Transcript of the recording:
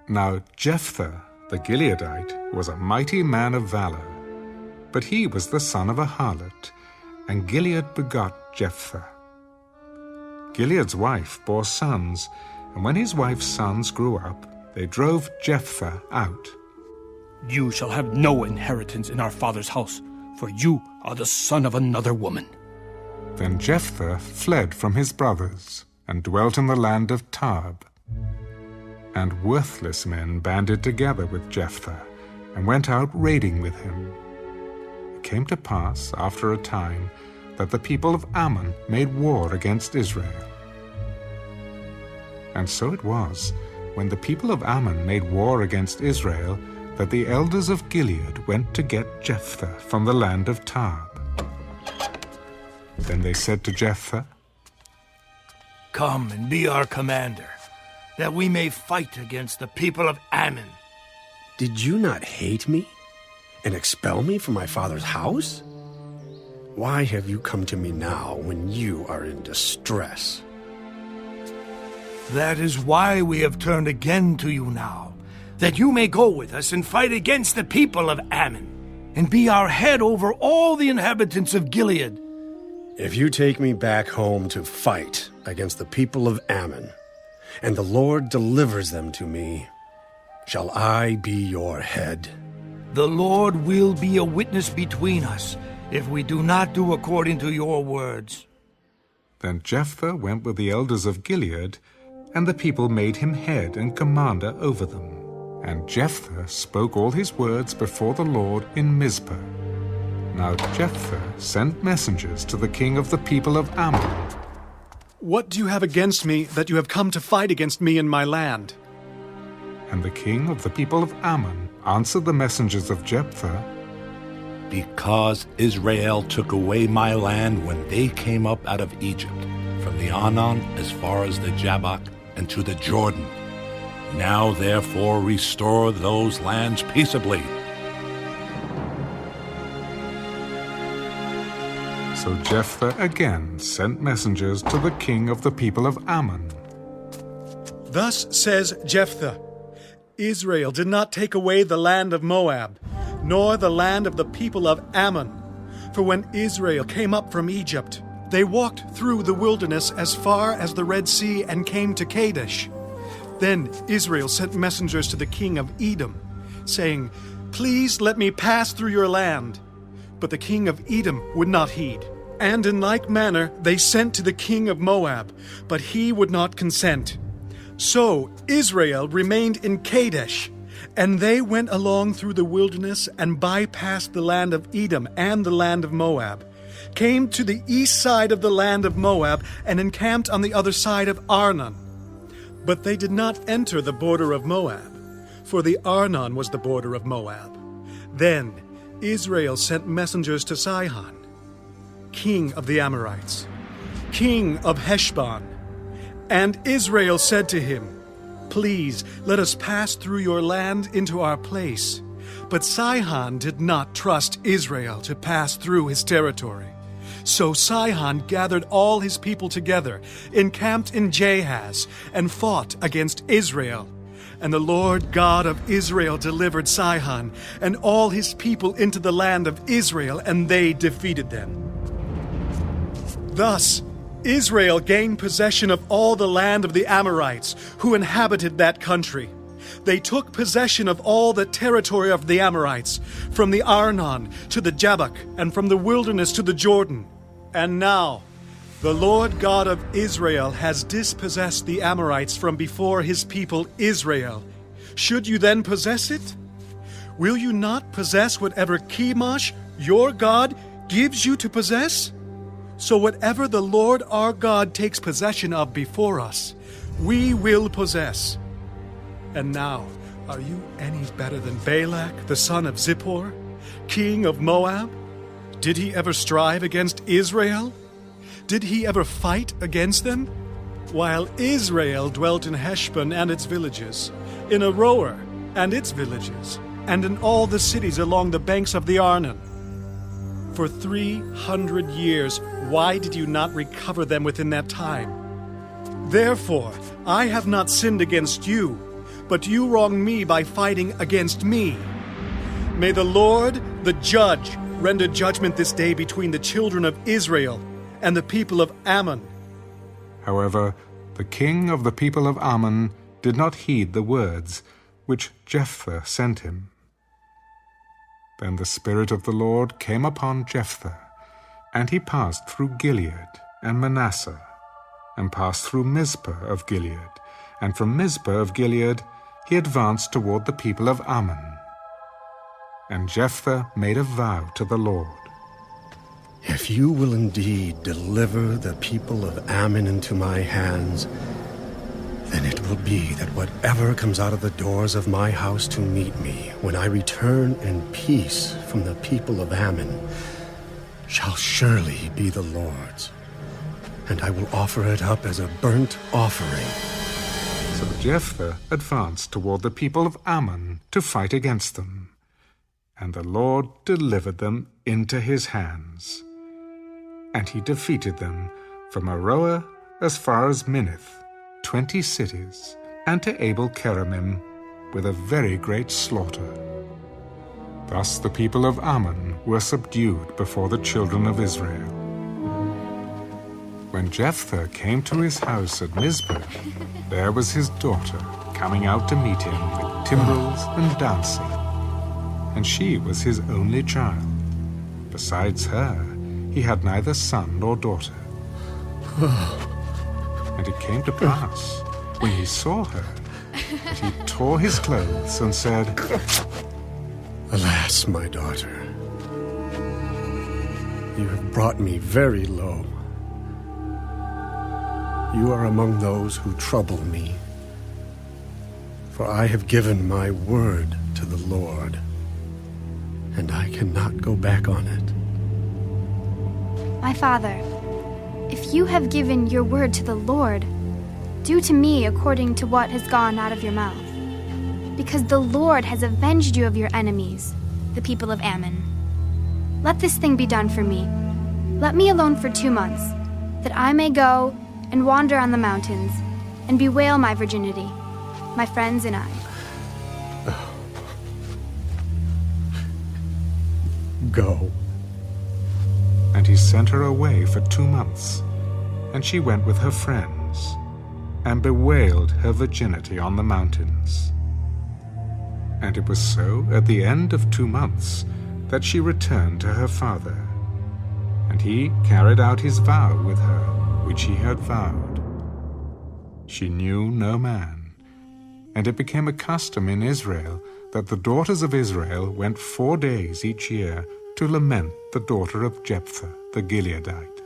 Now Jephthah, the Gileadite, was a mighty man of valor, but he was the son of a harlot, and Gilead begot Jephthah. Gilead's wife bore sons, and when his wife's sons grew up, they drove Jephthah out. You shall have no inheritance in our father's house, for you are the son of another woman. Then Jephthah fled from his brothers, and dwelt in the land of Tarb. And worthless men banded together with Jephthah, and went out raiding with him. It came to pass, after a time, that the people of Ammon made war against Israel. And so it was, when the people of Ammon made war against Israel, that the elders of Gilead went to get Jephthah from the land of Tarb. Then they said to Jephthah, "Come and be our commander, that we may fight against the people of Ammon." Did you not hate me and expel me from my father's house? Why have you come to me now when you are in distress? That is why we have turned again to you now, that you may go with us and fight against the people of Ammon, and be our head over all the inhabitants of Gilead. If you take me back home to fight against the people of Ammon, and the Lord delivers them to me, shall I be your head? The Lord will be a witness between us, if we do not do according to your words. Then Jephthah went with the elders of Gilead, and the people made him head and commander over them. And Jephthah spoke all his words before the Lord in Mizpah. Now Jephthah sent messengers to the king of the people of Ammon. What do you have against me that you have come to fight against me in my land? And the king of the people of Ammon answered the messengers of Jephthah, Because Israel took away my land when they came up out of Egypt, from the Arnon as far as the Jabbok and to the Jordan. Now therefore restore those lands peaceably. So Jephthah again sent messengers to the king of the people of Ammon. Thus says Jephthah, Israel did not take away the land of Moab, nor the land of the people of Ammon. For when Israel came up from Egypt, they walked through the wilderness as far as the Red Sea and came to Kadesh. Then Israel sent messengers to the king of Edom, saying, Please let me pass through your land. But the king of Edom would not heed. And in like manner they sent to the king of Moab, but he would not consent. So Israel remained in Kadesh, and they went along through the wilderness and bypassed the land of Edom and the land of Moab, came to the east side of the land of Moab, and encamped on the other side of Arnon. But they did not enter the border of Moab, for the Arnon was the border of Moab. Then Israel sent messengers to Sihon, king of the Amorites, king of Heshbon. And Israel said to him, Please let us pass through your land into our place. But Sihon did not trust Israel to pass through his territory. So Sihon gathered all his people together, encamped in Jahaz, and fought against Israel. And the Lord God of Israel delivered Sihon and all his people into the land of Israel, and they defeated them. Thus Israel gained possession of all the land of the Amorites, who inhabited that country. They took possession of all the territory of the Amorites, from the Arnon to the Jabbok, and from the wilderness to the Jordan. And now the Lord God of Israel has dispossessed the Amorites from before his people Israel. Should you then possess it? Will you not possess whatever Chemosh, your God, gives you to possess? So whatever the Lord our God takes possession of before us, we will possess. And now, are you any better than Balak, the son of Zippor, king of Moab? Did he ever strive against Israel? Did he ever fight against them? While Israel dwelt in Heshbon and its villages, in Aroer and its villages, and in all the cities along the banks of the Arnon. For 300 years, why did you not recover them within that time? Therefore, I have not sinned against you, but you wrong me by fighting against me. May the Lord, the judge, render judgment this day between the children of Israel and the people of Ammon." However, the king of the people of Ammon did not heed the words which Jephthah sent him. Then the Spirit of the Lord came upon Jephthah, and he passed through Gilead and Manasseh, and passed through Mizpah of Gilead, and from Mizpah of Gilead he advanced toward the people of Ammon. And Jephthah made a vow to the Lord. "If you will indeed deliver the people of Ammon into my hands, then it will be that whatever comes out of the doors of my house to meet me when I return in peace from the people of Ammon shall surely be the Lord's, and I will offer it up as a burnt offering." So Jephthah advanced toward the people of Ammon to fight against them, and the Lord delivered them into his hands. And he defeated them from Aroer as far as Minnith, 20 cities, and to Abel-keramim with a very great slaughter. Thus the people of Ammon were subdued before the children of Israel. When Jephthah came to his house at Mizpah, there was his daughter coming out to meet him with timbrels and dancing. And she was his only child. Besides her, he had neither son nor daughter. And it came to pass, when he saw her, that he tore his clothes and said, "Alas, my daughter, you have brought me very low. You are among those who trouble me, for I have given my word to the Lord, and I cannot go back on it." "My father, if you have given your word to the Lord, do to me according to what has gone out of your mouth, because the Lord has avenged you of your enemies, the people of Ammon. Let this thing be done for me. Let me alone for 2 months, that I may go and wander on the mountains and bewail my virginity, my friends and I." "Go." And he sent her away for 2 months, and she went with her friends, and bewailed her virginity on the mountains. And it was so at the end of 2 months that she returned to her father, and he carried out his vow with her, which he had vowed. She knew no man, and it became a custom in Israel that the daughters of Israel went 4 days each year to lament the daughter of Jephthah the Gileadite.